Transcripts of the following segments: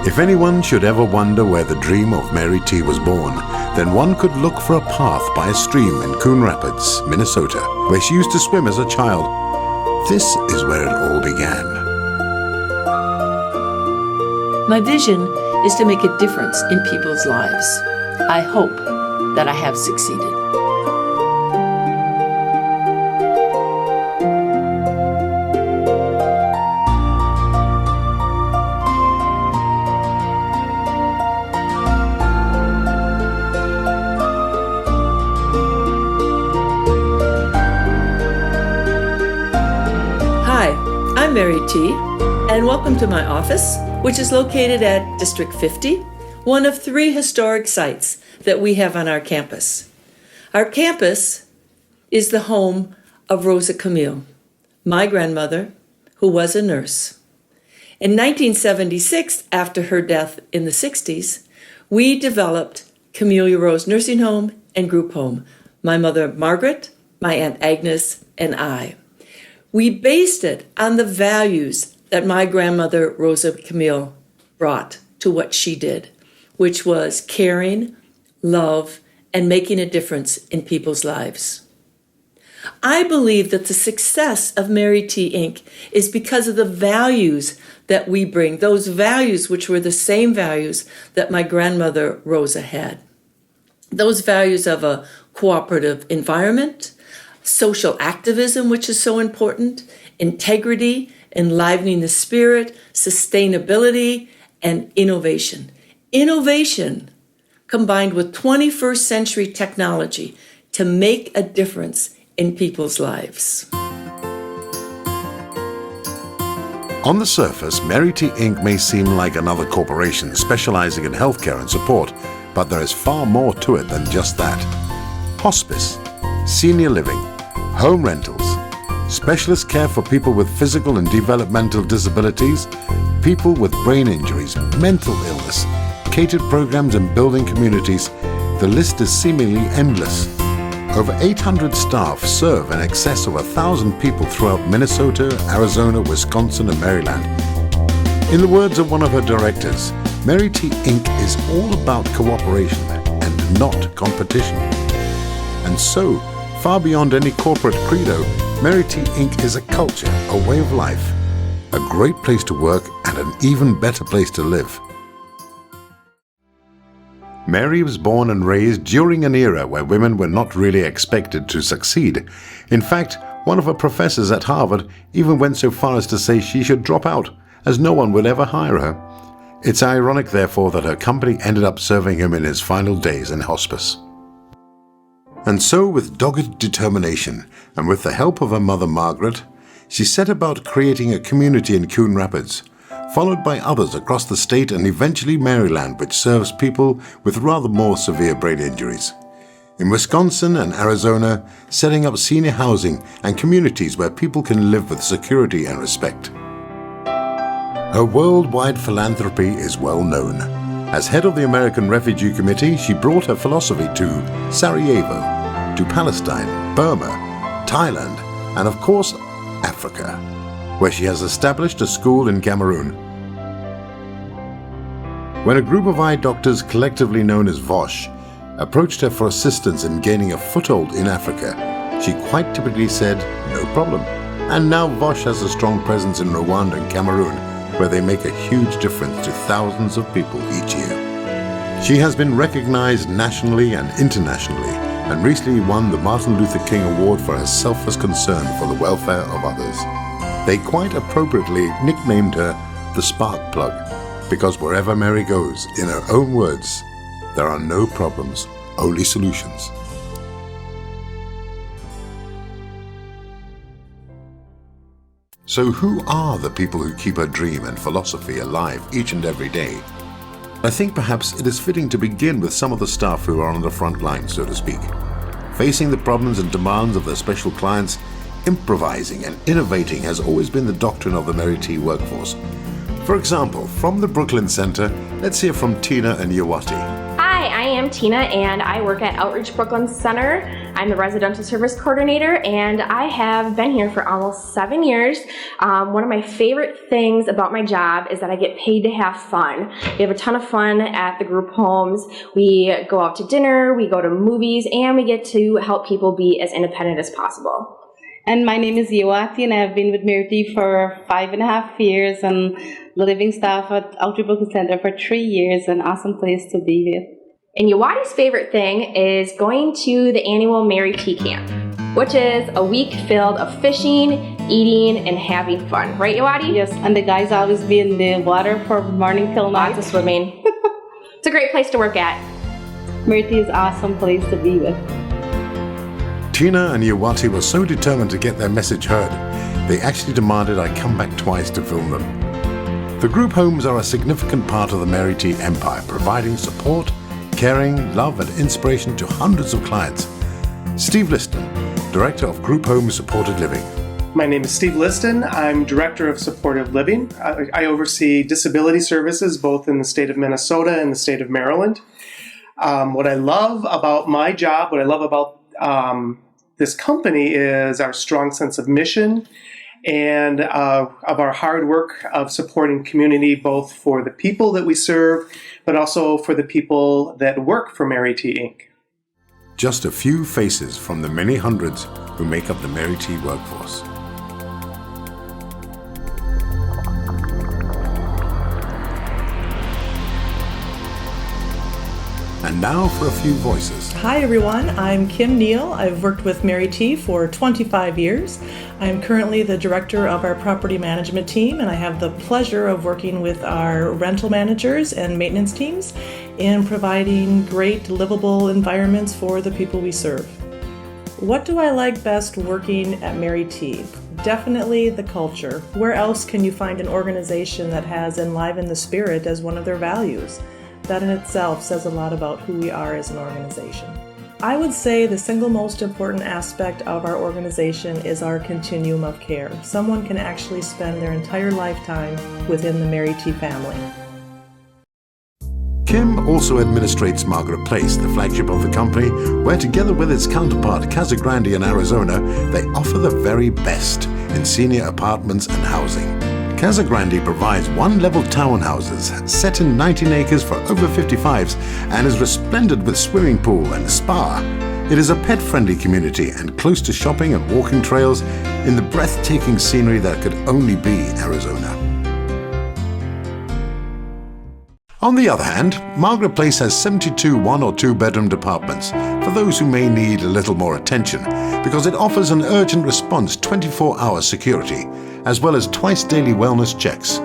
If anyone should ever wonder where the dream of Mary T. was born, then one could look for a path by a stream in Coon Rapids, Minnesota, where she used to swim as a child. This is where it all began. My vision is to make a difference in people's lives. I hope that I have succeeded. Hi, I'm Mary T., and welcome to my office, which is located at District 50, one of 3 historic sites that we have on our campus. Our campus is the home of Rosa Camille, my grandmother, who was a nurse. In 1976, after her death in the 60s, we developed Camille Rose Nursing Home and Group Home, my mother Margaret, my Aunt Agnes, and I. We based it on the values that my grandmother Rosa Camille brought to what she did, which was caring, love, and making a difference in people's lives. I believe that the success of Mary T. Inc. is because of the values that we bring, those values which were the same values that my grandmother Rosa had. Those values of a cooperative environment, social activism, which is so important, integrity, enlivening the spirit, sustainability, and innovation. Innovation combined with 21st century technology to make a difference in people's lives. On the surface, Mary T. Inc. may seem like another corporation specializing in healthcare and support, but there is far more to it than just that. Hospice, senior living, home rentals, specialist care for people with physical and developmental disabilities, people with brain injuries, mental illness, catered programs and building communities, the list is seemingly endless. Over 800 staff serve in excess of 1,000 people throughout Minnesota, Arizona, Wisconsin, and Maryland. In the words of one of her directors, Mary T. Inc. is all about cooperation and not competition. And so, far beyond any corporate credo, Mary T. Inc. is a culture, a way of life, a great place to work, and an even better place to live. Mary was born and raised during an era where women were not really expected to succeed. In fact, one of her professors at Harvard even went so far as to say she should drop out, as no one would ever hire her. It's ironic, therefore, that her company ended up serving him in his final days in hospice. And so, with dogged determination, and with the help of her mother Margaret, she set about creating a community in Coon Rapids, followed by others across the state and eventually Maryland, which serves people with rather more severe brain injuries. In Wisconsin and Arizona, setting up senior housing and communities where people can live with security and respect. Her worldwide philanthropy is well known. As head of the American Refugee Committee, she brought her philosophy to Sarajevo, to Palestine, Burma, Thailand, and of course, Africa, where she has established a school in Cameroon. When a group of eye doctors, collectively known as VOSH, approached her for assistance in gaining a foothold in Africa, she quite typically said, no problem. And now VOSH has a strong presence in Rwanda and Cameroon, where they make a huge difference to thousands of people each year. She has been recognized nationally and internationally, and recently won the Martin Luther King Award for her selfless concern for the welfare of others. They quite appropriately nicknamed her the Spark Plug, because wherever Mary goes, in her own words, there are no problems, only solutions. So who are the people who keep her dream and philosophy alive each and every day? I think perhaps it is fitting to begin with some of the staff who are on the front line, so to speak. Facing the problems and demands of their special clients, improvising and innovating has always been the doctrine of the Mary T. workforce. For example, from the Brooklyn Center, let's hear from Tina and Yawati. Hi, I am am Tina and I work at Outreach Brooklyn Center. I'm the residential service coordinator and I have been here for almost 7 years. One of my favorite things about my job is that I get paid to have fun. We have a ton of fun at the group homes. We go out to dinner, we go to movies, and we get to help people be as independent as possible. And my name is Yewati, and I've been with Mary T for 5.5 years, and the living staff at Outreach Brooklyn Center for 3 years. An awesome place to be with. And Yewati's favorite thing is going to the annual Mary T camp, which is a week filled of fishing, eating, and having fun. Right, Yewati? Yes, and the guys always be in the water from morning till night. Lots of swimming. It's a great place to work at. Mary T is an awesome place to be with. Tina and Yewati were so determined to get their message heard, they actually demanded I come back twice to film them. The group homes are a significant part of the Mary T empire, providing support, caring, love and inspiration to hundreds of clients. Steve Liston, Director of Group Home Supported Living. My name is Steve Liston. I'm Director of Supportive Living. I oversee disability services both in the state of Minnesota and the state of Maryland. What I love about my job, what I love about this company is our strong sense of mission and of our hard work of supporting community, both for the people that we serve, but also for the people that work for Mary T. Inc. Just a few faces from the many hundreds who make up the Mary T workforce. And now for a few voices. Hi everyone, I'm Kim Neal. I've worked with Mary T for 25 years. I'm currently the director of our property management team, and I have the pleasure of working with our rental managers and maintenance teams in providing great livable environments for the people we serve. What do I like best working at Mary T? Definitely the culture. Where else can you find an organization that has enlivened the spirit as one of their values? That in itself says a lot about who we are as an organization. I would say the single most important aspect of our organization is our continuum of care. Someone can actually spend their entire lifetime within the Mary T family. Kim also administrates Margaret Place, the flagship of the company, where together with its counterpart Casa Grande in Arizona, they offer the very best in senior apartments and housing. Casa Grande provides one-level townhouses set in 19 acres for over 55s and is resplendent with swimming pool and spa. It is a pet-friendly community and close to shopping and walking trails in the breathtaking scenery that could only be Arizona. On the other hand, Margaret Place has 72 one- or two-bedroom apartments for those who may need a little more attention, because it offers an urgent response 24-hour security, as well as twice daily wellness checks.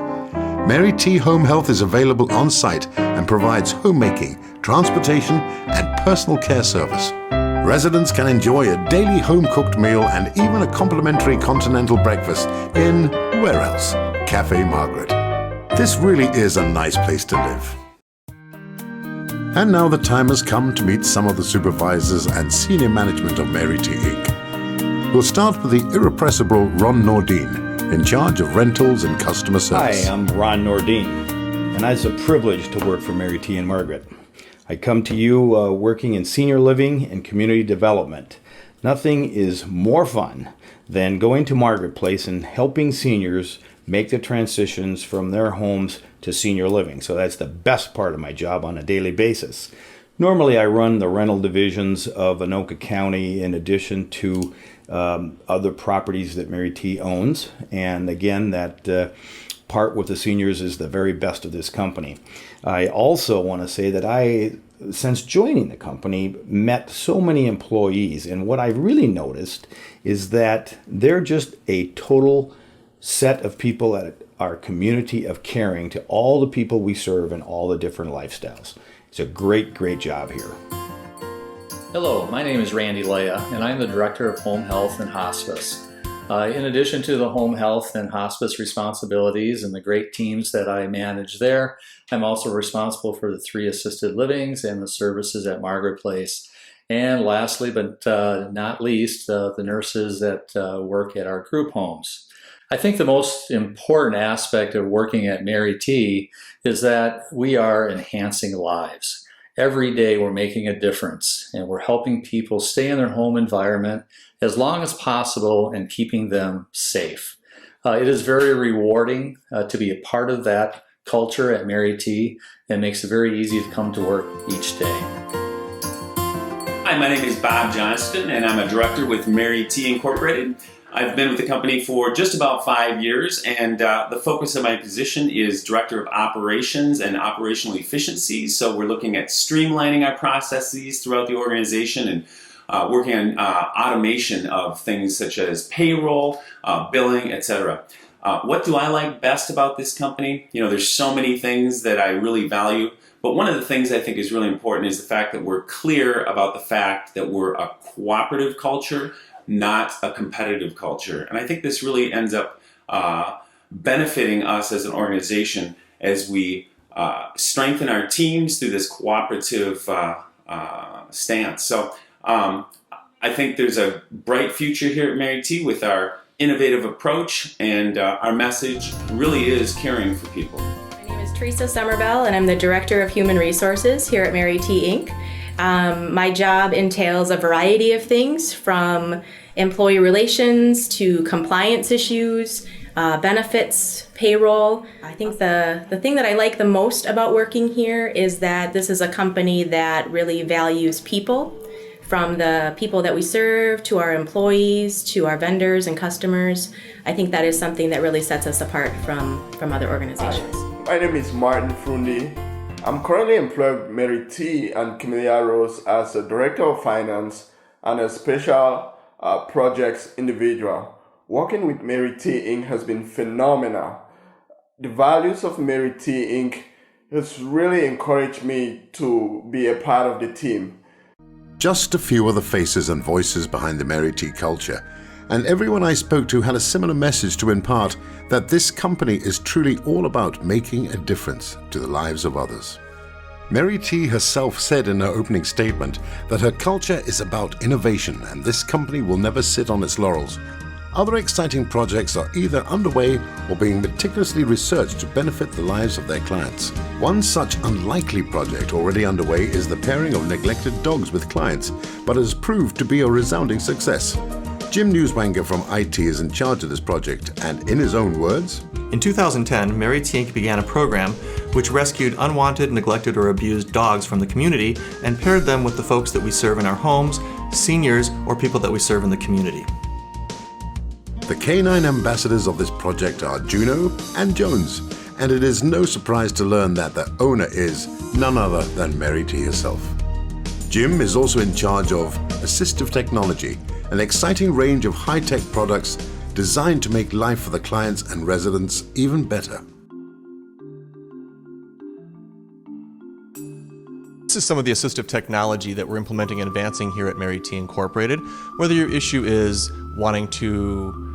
Mary T Home Health is available on site and provides homemaking, transportation, and personal care service. Residents can enjoy a daily home-cooked meal and even a complimentary continental breakfast in, where else? Cafe Margaret. This really is a nice place to live. And now the time has come to meet some of the supervisors and senior management of Mary T Inc. We'll start with the irrepressible Ron Nordine, in charge of rentals and customer service. Hi, I'm Ron Nordine, and it's a privilege to work for Mary T and Margaret. I come to you working in senior living and community development. Nothing is more fun than going to Margaret Place and helping seniors make the transitions from their homes to senior living. So that's the best part of my job on a daily basis. Normally I run the rental divisions of Anoka County in addition to other properties that Mary T owns. And again, that part with the seniors is the very best of this company. I also want to say that I, since joining the company, met so many employees. And what I've really noticed is that they're just a total set of people at our community of caring to all the people we serve in all the different lifestyles. It's a great, great job here. Hello, my name is Randy Leah, and I'm the Director of Home Health and Hospice. In addition to the home health and hospice responsibilities and the great teams that I manage there, I'm also responsible for the 3 assisted livings and the services at Margaret Place. And lastly, but not least, the nurses that work at our group homes. I think the most important aspect of working at Mary T is that we are enhancing lives. every day we're making a difference and we're helping people stay in their home environment as long as possible and keeping them safe. It is very rewarding to be a part of that culture at Mary T, and makes it very easy to come to work each day. Hi, my name is Bob Johnston, and I'm a director with Mary T Incorporated. I've been with the company for just about 5 years, and the focus of my position is Director of Operations and Operational Efficiency. So we're looking at streamlining our processes throughout the organization and working on automation of things such as payroll, billing, etc. What do I like best about this company? You know, there's so many things that I really value, but one of the things I think is really important is the fact that we're clear about the fact that we're a cooperative culture, not a competitive culture. And I think this really ends up benefiting us as an organization as we strengthen our teams through this cooperative stance. So I think there's a bright future here at Mary T with our innovative approach, and our message really is caring for people. My name is Teresa Somerbell, and I'm the Director of Human Resources here at Mary T Inc. My job entails a variety of things, from employee relations to compliance issues, benefits, payroll. I think the thing that I like the most about working here is that this is a company that really values people, from the people that we serve to our employees to our vendors and customers. I think that is something that really sets us apart from other organizations. My name is Martin Frundi. I'm currently employed with Mary T and Camellia Rose as a Director of Finance and a Special Projects individual. Working with Mary T Inc. has been phenomenal. The values of Mary T Inc. has really encouraged me to be a part of the team. Just a few of the faces and voices behind the Mary T culture, and everyone I spoke to had a similar message to impart, that this company is truly all about making a difference to the lives of others. Mary T herself said in her opening statement that her culture is about innovation, and this company will never sit on its laurels. Other exciting projects are either underway or being meticulously researched to benefit the lives of their clients. One such unlikely project already underway is the pairing of neglected dogs with clients, but has proved to be a resounding success. Jim Newswanger from IT is in charge of this project, and in his own words, in 2010, Mary T Inc. began a program which rescued unwanted, neglected, or abused dogs from the community and paired them with the folks that we serve in our homes, seniors, or people that we serve in the community. The canine ambassadors of this project are Juno and Jones, and it is no surprise to learn that the owner is none other than Mary T herself. Jim is also in charge of assistive technology, an exciting range of high-tech products designed to make life for the clients and residents even better. This is some of the assistive technology that we're implementing and advancing here at Mary T Incorporated. Whether your issue is wanting to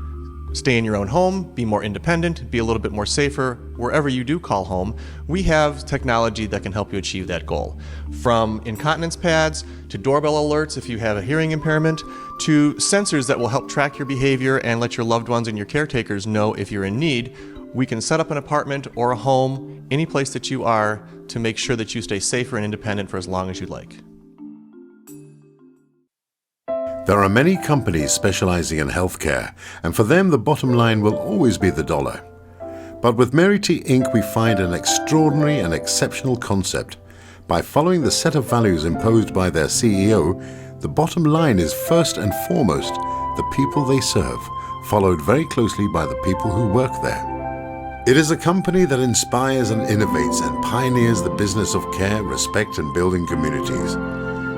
stay in your own home, be more independent, be a little bit more safer, wherever you do call home, we have technology that can help you achieve that goal. From incontinence pads, to doorbell alerts if you have a hearing impairment, to sensors that will help track your behavior and let your loved ones and your caretakers know if you're in need. We can set up an apartment or a home, any place that you are, to make sure that you stay safer and independent for as long as you'd like. There are many companies specializing in healthcare, and for them the bottom line will always be the dollar. But with Mary T Inc. we find an extraordinary and exceptional concept. By following the set of values imposed by their CEO, the bottom line is first and foremost the people they serve, followed very closely by the people who work there. It is a company that inspires and innovates and pioneers the business of care, respect, and building communities.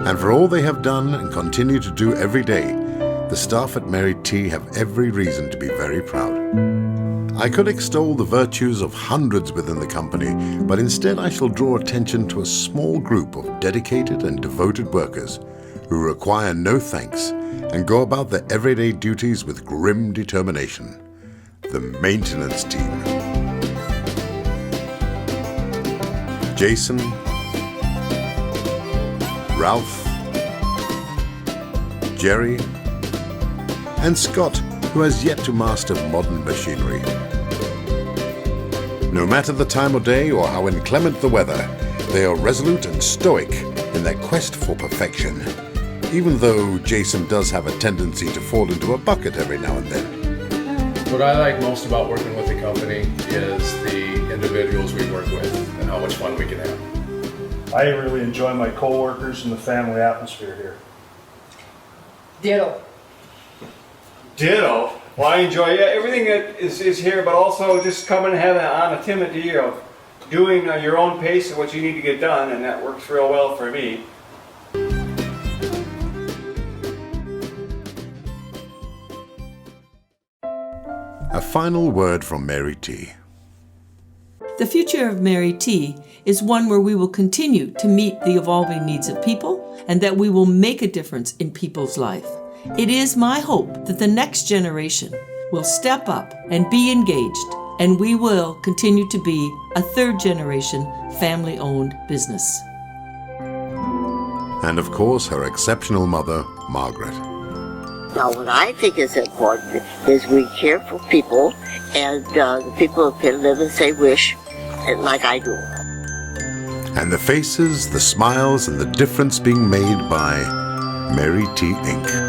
And for all they have done and continue to do every day, the staff at Mary T have every reason to be very proud. I could extol the virtues of hundreds within the company, but instead I shall draw attention to a small group of dedicated and devoted workers who require no thanks and go about their everyday duties with grim determination. The maintenance team. Jason, Ralph, Jerry, and Scott, who has yet to master modern machinery. No matter the time of day or how inclement the weather, they are resolute and stoic in their quest for perfection, even though Jason does have a tendency to fall into a bucket every now and then. What I like most about working with the company is the individuals we work with and how much fun we can have. I really enjoy my coworkers and the family atmosphere here. Ditto. Ditto. Well, I enjoy everything that is here, but also just coming and having an opportunity of doing your own pace of what you need to get done, and that works real well for me. A final word from Mary T. The future of Mary T is one where we will continue to meet the evolving needs of people and that we will make a difference in people's life. It is my hope that the next generation will step up and be engaged, and we will continue to be a third generation family-owned business. And of course, her exceptional mother, Margaret. Now, what I think is important is we care for people, and the people can live as they wish, and like I do. And the faces, the smiles, and the difference being made by Mary T. Inc.